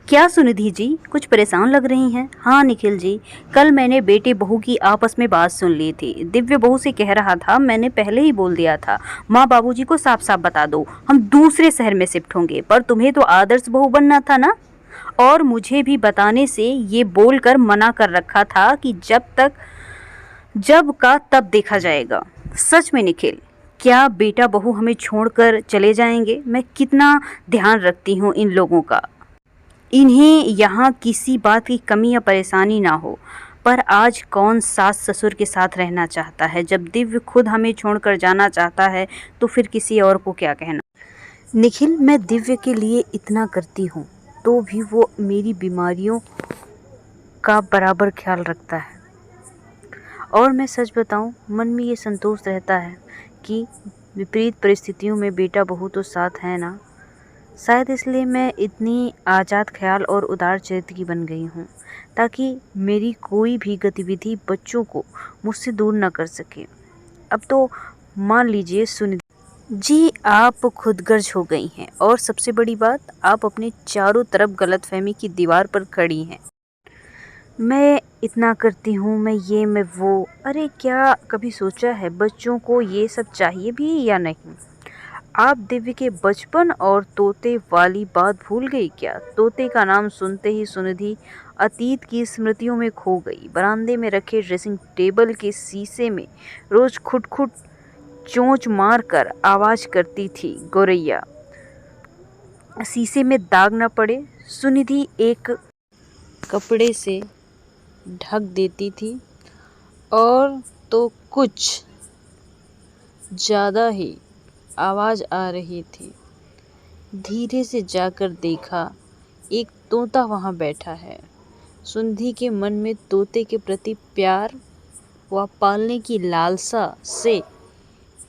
क्या सुनिधि जी, कुछ परेशान लग रही हैं? हाँ निखिल जी, कल मैंने बेटे बहू की आपस में बात सुन ली थी। दिव्य बहू से कह रहा था, मैंने पहले ही बोल दिया था, माँ बाबूजी को साफ साफ बता दो, हम दूसरे शहर में शिफ्ट होंगे। पर तुम्हें तो आदर्श बहू बनना था ना। और मुझे भी बताने से ये बोलकर मना कर रखा था कि जब का तब देखा जाएगा। सच में निखिल, क्या बेटा बहू हमें छोड़कर चले जाएंगे? मैं कितना ध्यान रखती हूँ इन लोगों का, इन्हें यहाँ किसी बात की कमी या परेशानी ना हो। पर आज कौन सास ससुर के साथ रहना चाहता है? जब दिव्य खुद हमें छोड़कर जाना चाहता है तो फिर किसी और को क्या कहना। निखिल, मैं दिव्य के लिए इतना करती हूँ तो भी वो मेरी बीमारियों का बराबर ख्याल रखता है। और मैं सच बताऊँ, मन में ये संतोष रहता है कि विपरीत परिस्थितियों में बेटा बहू तो साथ है ना। शायद इसलिए मैं इतनी आज़ाद ख्याल और उदार चरित्र की बन गई हूँ, ताकि मेरी कोई भी गतिविधि बच्चों को मुझसे दूर न कर सके। अब तो मान लीजिए सुनिधि जी, आप खुदगर्ज हो गई हैं और सबसे बड़ी बात, आप अपने चारों तरफ गलतफहमी की दीवार पर खड़ी हैं। मैं इतना करती हूँ, मैं ये मैं वो। अरे क्या कभी सोचा है बच्चों को ये सब चाहिए भी या नहीं? आप दिव्य के बचपन और तोते वाली बात भूल गई क्या? तोते का नाम सुनते ही सुनिधि अतीत की स्मृतियों में खो गई। बरामदे में रखे ड्रेसिंग टेबल के शीशे में रोज खुट खुट चोंच मार कर आवाज करती थी, गोरैया शीशे में दाग न पड़े। सुनिधि एक कपड़े से ढक देती थी और तो कुछ ज़्यादा ही आवाज़ आ रही थी। धीरे से जाकर देखा, एक तोता वहाँ बैठा है। सुनिधि के मन में तोते के प्रति प्यार व पालने की लालसा से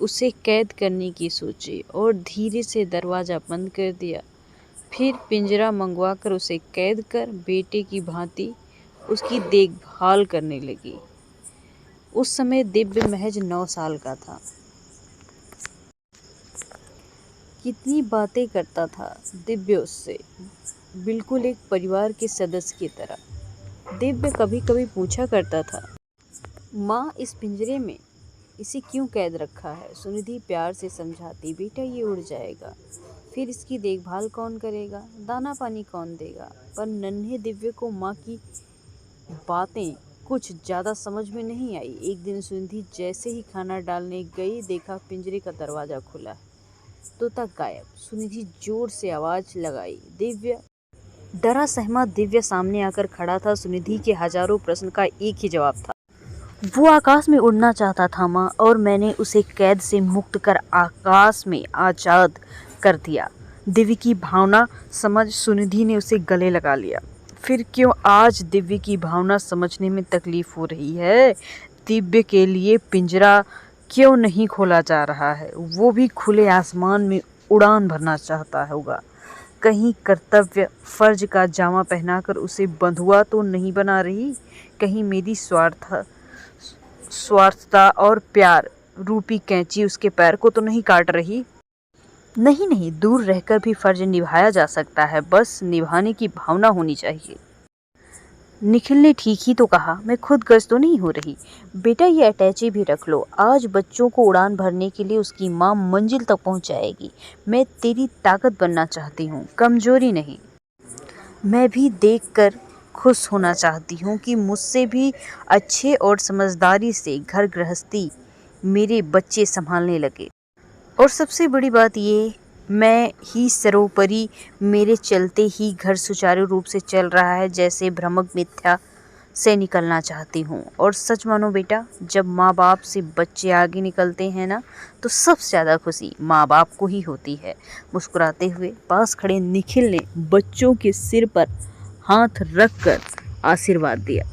उसे कैद करने की सोची और धीरे से दरवाज़ा बंद कर दिया। फिर पिंजरा मंगवाकर उसे कैद कर बेटे की भांति उसकी देखभाल करने लगी। उस समय दिव्य महज 9 साल का था। कितनी बातें करता था दिव्य उससे, बिल्कुल एक परिवार के सदस्य की तरह। दिव्य कभी कभी पूछा करता था, माँ इस पिंजरे में इसे क्यों कैद रखा है? सुनिधि प्यार से समझाती, बेटा ये उड़ जाएगा, फिर इसकी देखभाल कौन करेगा, दाना पानी कौन देगा? पर नन्हे दिव्य को माँ की बातें कुछ ज़्यादा समझ में नहीं आई। एक दिन सुनिधि जैसे ही खाना डालने गई, देखा पिंजरे का दरवाज़ा खुला है, तोता गायब। सुनिधि जोर से आवाज लगाई, दिव्य। डरा सहमा दिव्य सामने आकर खड़ा था। सुनिधि के हजारों प्रश्न का एक ही जवाब था, वो आकाश में उड़ना चाहता था माँ, और मैंने उसे कैद से मुक्त कर आकाश में आजाद कर दिया। दिव्य की भावना समझ सुनिधि ने उसे गले लगा लिया। फिर क्यों आज दिव्य की भावना समझने में तकलीफ हो रही है? दिव्य के लिए पिंजरा क्यों नहीं खोला जा रहा है? वो भी खुले आसमान में उड़ान भरना चाहता होगा। कहीं कर्तव्य फर्ज का जामा पहनाकर उसे बंधुआ तो नहीं बना रही? कहीं मेरी स्वार्थता और प्यार रूपी कैंची उसके पैर को तो नहीं काट रही? नहीं नहीं, दूर रहकर भी फर्ज निभाया जा सकता है, बस निभाने की भावना होनी चाहिए। निखिल ने ठीक ही तो कहा, मैं खुद गर्ज तो नहीं हो रही। बेटा ये अटैची भी रख लो, आज बच्चों को उड़ान भरने के लिए उसकी माँ मंजिल तक पहुँचाएगी। मैं तेरी ताकत बनना चाहती हूँ, कमजोरी नहीं। मैं भी देखकर खुश होना चाहती हूँ कि मुझसे भी अच्छे और समझदारी से घर गृहस्थी मेरे बच्चे संभालने लगे। और सबसे बड़ी बात ये, मैं ही सर्वोपरि, मेरे चलते ही घर सुचारू रूप से चल रहा है, जैसे भ्रमक मिथ्या से निकलना चाहती हूँ। और सच मानो बेटा, जब माँ बाप से बच्चे आगे निकलते हैं ना, तो सबसे ज़्यादा खुशी माँ बाप को ही होती है। मुस्कुराते हुए पास खड़े निखिल ने बच्चों के सिर पर हाथ रखकर आशीर्वाद दिया।